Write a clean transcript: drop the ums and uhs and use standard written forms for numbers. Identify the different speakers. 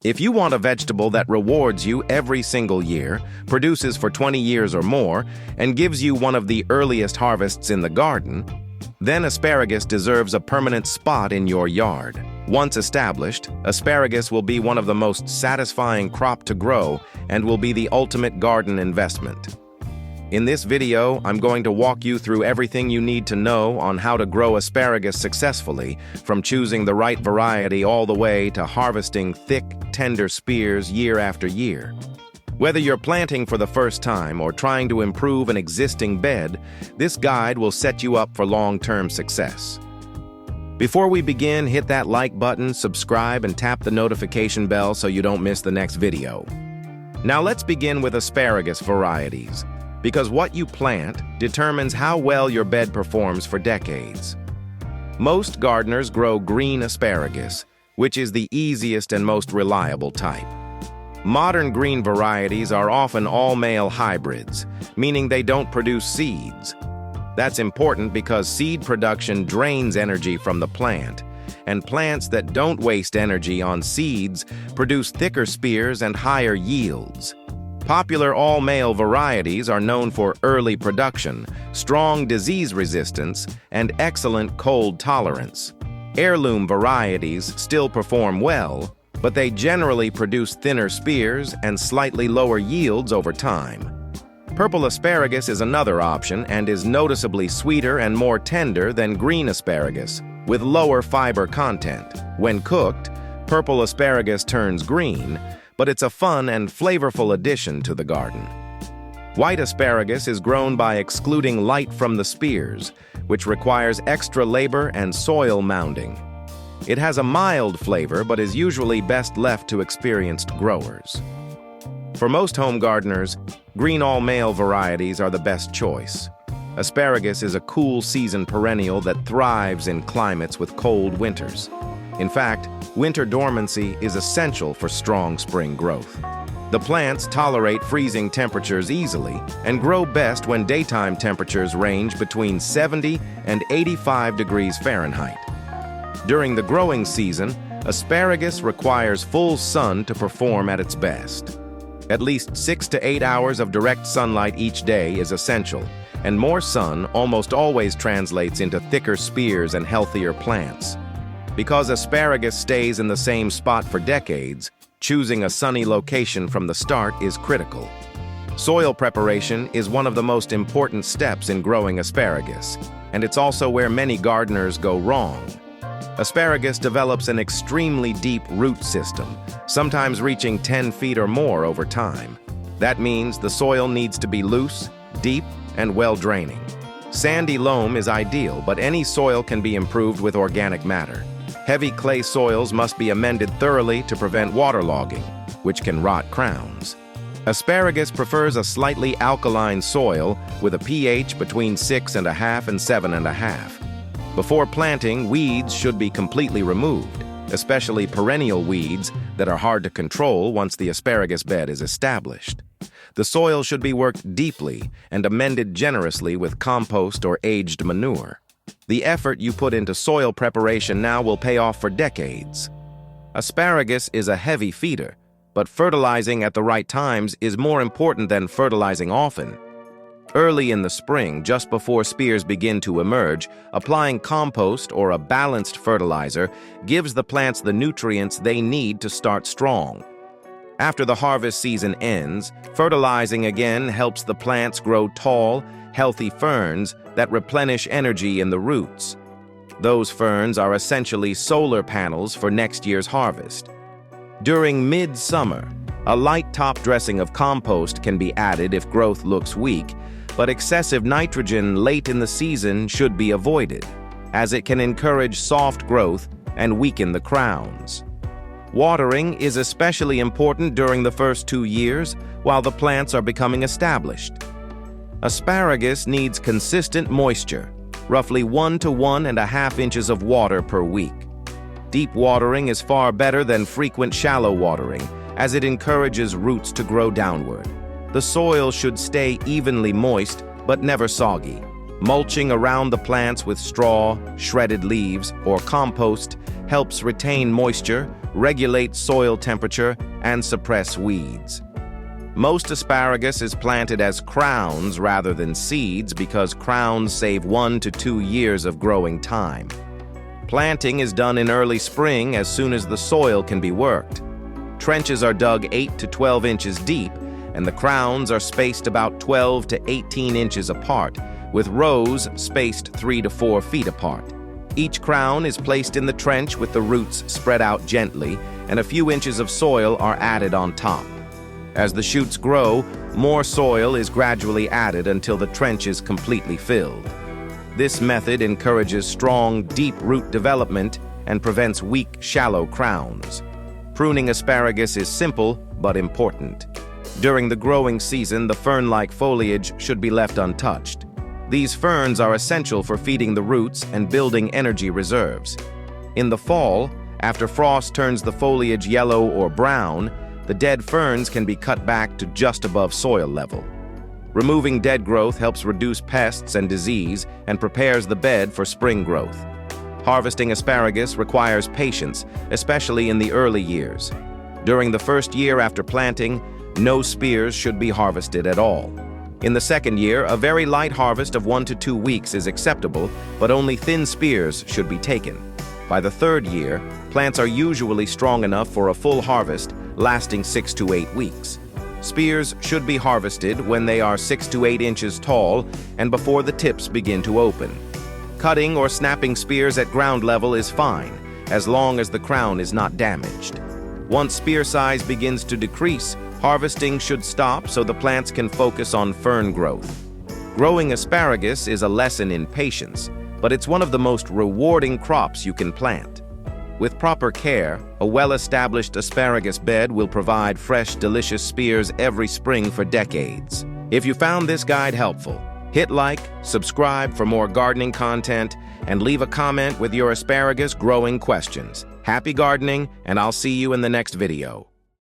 Speaker 1: If you want a vegetable that rewards you every single year, produces for 20 years or more, and gives you one of the earliest harvests in the garden, then asparagus deserves a permanent spot in your yard. Once established, asparagus will be one of the most satisfying crop to grow and will be the ultimate garden investment. In this video, I'm going to walk you through everything you need to know on how to grow asparagus successfully, from choosing the right variety all the way to harvesting thick, tender spears year after year. Whether you're planting for the first time or trying to improve an existing bed, this guide will set you up for long-term success. Before we begin, hit that like button, subscribe, and tap the notification bell so you don't miss the next video. Now let's begin with asparagus varieties, because what you plant determines how well your bed performs for decades. Most gardeners grow green asparagus, which is the easiest and most reliable type. Modern green varieties are often all-male hybrids, meaning they don't produce seeds. That's important because seed production drains energy from the plant, and plants that don't waste energy on seeds produce thicker spears and higher yields. Popular all-male varieties are known for early production, strong disease resistance, and excellent cold tolerance. Heirloom varieties still perform well, but they generally produce thinner spears and slightly lower yields over time. Purple asparagus is another option and is noticeably sweeter and more tender than green asparagus, with lower fiber content. When cooked, purple asparagus turns green, but it's a fun and flavorful addition to the garden. White asparagus is grown by excluding light from the spears, which requires extra labor and soil mounding. It has a mild flavor but is usually best left to experienced growers. For most home gardeners, green all-male varieties are the best choice. Asparagus is a cool season perennial that thrives in climates with cold winters. In fact, winter dormancy is essential for strong spring growth. The plants tolerate freezing temperatures easily and grow best when daytime temperatures range between 70 and 85 degrees Fahrenheit. During the growing season, asparagus requires full sun to perform at its best. At least 6 to 8 hours of direct sunlight each day is essential, and more sun almost always translates into thicker spears and healthier plants. Because asparagus stays in the same spot for decades, choosing a sunny location from the start is critical. Soil preparation is one of the most important steps in growing asparagus, and it's also where many gardeners go wrong. Asparagus develops an extremely deep root system, sometimes reaching 10 feet or more over time. That means the soil needs to be loose, deep, and well-draining. Sandy loam is ideal, but any soil can be improved with organic matter. Heavy clay soils must be amended thoroughly to prevent waterlogging, which can rot crowns. Asparagus prefers a slightly alkaline soil with a pH between 6.5 and 7.5. Before planting, weeds should be completely removed, especially perennial weeds that are hard to control once the asparagus bed is established. The soil should be worked deeply and amended generously with compost or aged manure. The effort you put into soil preparation now will pay off for decades. Asparagus is a heavy feeder, but fertilizing at the right times is more important than fertilizing often. Early in the spring, just before spears begin to emerge, applying compost or a balanced fertilizer gives the plants the nutrients they need to start strong. After the harvest season ends, fertilizing again helps the plants grow tall, healthy ferns that replenish energy in the roots. Those ferns are essentially solar panels for next year's harvest. During mid-summer, a light top dressing of compost can be added if growth looks weak, but excessive nitrogen late in the season should be avoided, as it can encourage soft growth and weaken the crowns. Watering is especially important during the first 2 years while the plants are becoming established. Asparagus needs consistent moisture, roughly 1 to 1.5 inches of water per week. Deep watering is far better than frequent shallow watering, as it encourages roots to grow downward. The soil should stay evenly moist, but never soggy. Mulching around the plants with straw, shredded leaves, or compost helps retain moisture regulate soil temperature, and suppress weeds. Most asparagus is planted as crowns rather than seeds because crowns save 1 to 2 years of growing time. Planting is done in early spring as soon as the soil can be worked. Trenches are dug 8 to 12 inches deep, and the crowns are spaced about 12 to 18 inches apart, with rows spaced 3 to 4 feet apart. Each crown is placed in the trench with the roots spread out gently, and a few inches of soil are added on top. As the shoots grow, more soil is gradually added until the trench is completely filled. This method encourages strong, deep root development and prevents weak, shallow crowns. Pruning asparagus is simple but important. During the growing season, the fern-like foliage should be left untouched. These ferns are essential for feeding the roots and building energy reserves. In the fall, after frost turns the foliage yellow or brown, the dead ferns can be cut back to just above soil level. Removing dead growth helps reduce pests and disease and prepares the bed for spring growth. Harvesting asparagus requires patience, especially in the early years. During the first year after planting, no spears should be harvested at all. In the second year, a very light harvest of 1 to 2 weeks is acceptable, but only thin spears should be taken. By the third year, plants are usually strong enough for a full harvest, lasting 6 to 8 weeks. Spears should be harvested when they are 6 to 8 inches tall and before the tips begin to open. Cutting or snapping spears at ground level is fine, as long as the crown is not damaged. Once spear size begins to decrease, harvesting should stop so the plants can focus on fern growth. Growing asparagus is a lesson in patience, but it's one of the most rewarding crops you can plant. With proper care, a well-established asparagus bed will provide fresh, delicious spears every spring for decades. If you found this guide helpful, hit like, subscribe for more gardening content, and leave a comment with your asparagus growing questions. Happy gardening, and I'll see you in the next video.